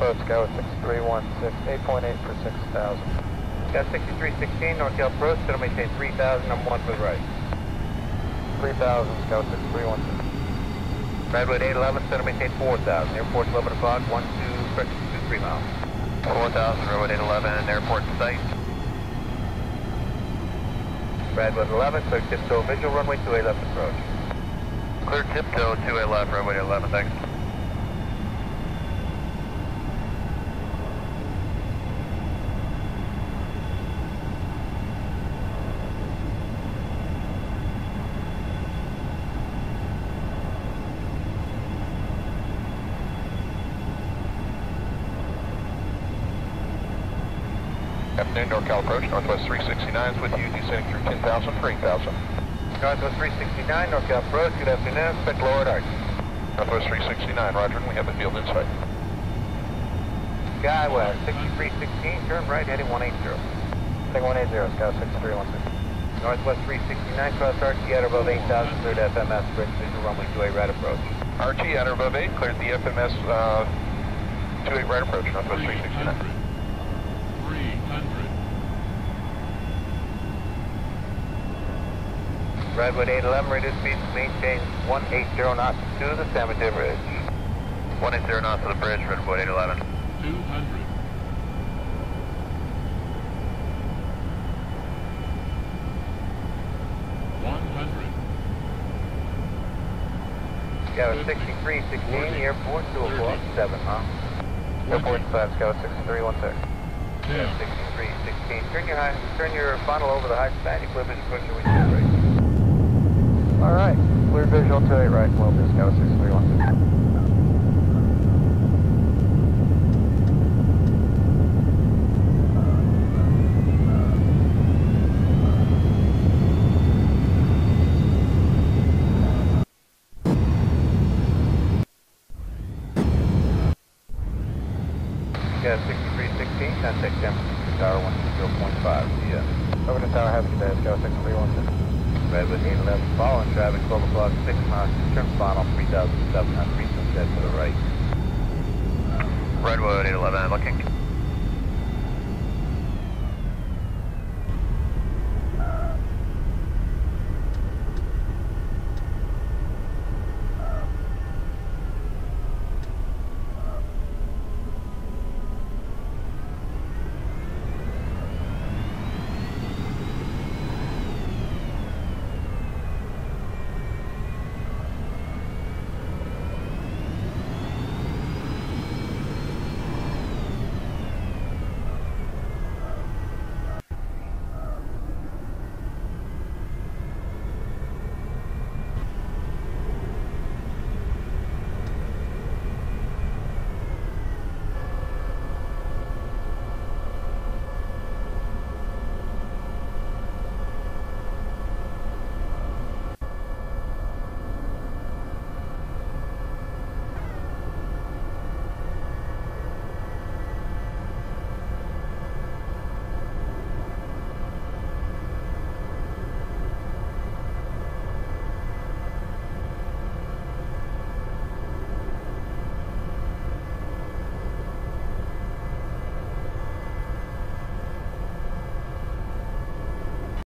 approach, Scout 6316, 8.8 for 6,000. Got 6316, NorCal approach, going to maintain 3,000, number 1 for the right. 3,000, Scout 6316. Redwood 811, going to maintain 4,000, airport's 11 o'clock, 12, correction, 23 miles. 4,000, Redwood 811, airport in sight. Redwood 11, clear tiptoe visual, runway 28 left approach. Clear tiptoe, 28 left, Redwood 811, thanks. Afternoon, NorCal approach, Northwest 369 is with you, descending through 10,000 for 8,000. Northwest 369, NorCal approach, good afternoon, expect lower at arch. Northwest 369, roger, and we have the field in sight. Skywest 6316, turn right, heading 180. Heading 180, Scout 6316. Northwest 369, cross RT at above 8,000, cleared FMS, bridge visual, runway 28 right approach. RT at or above 8, cleared the FMS 28 right approach, Northwest 369. 300. Redwood 811, radio speed maintain 180 knots to the San Mateo Bridge. 180 knots to the bridge, Redwood 811. 200. Scout 6316, airport, 2 o'clock, 7 miles. Airport 5, Scout 6316. 6316, turn your funnel over the high span, clear vision pushing with your right. Alright, clear visual 28 right, will do, Scout 6316. Got 6316, contact San Francisco Tower 120.5, yeah. Over to Tower, have a good day, Scout 6316. Redwood 811, following traffic, 12 o'clock, 6 miles, turn final 3,700 feet, set to the right. Redwood 811, looking.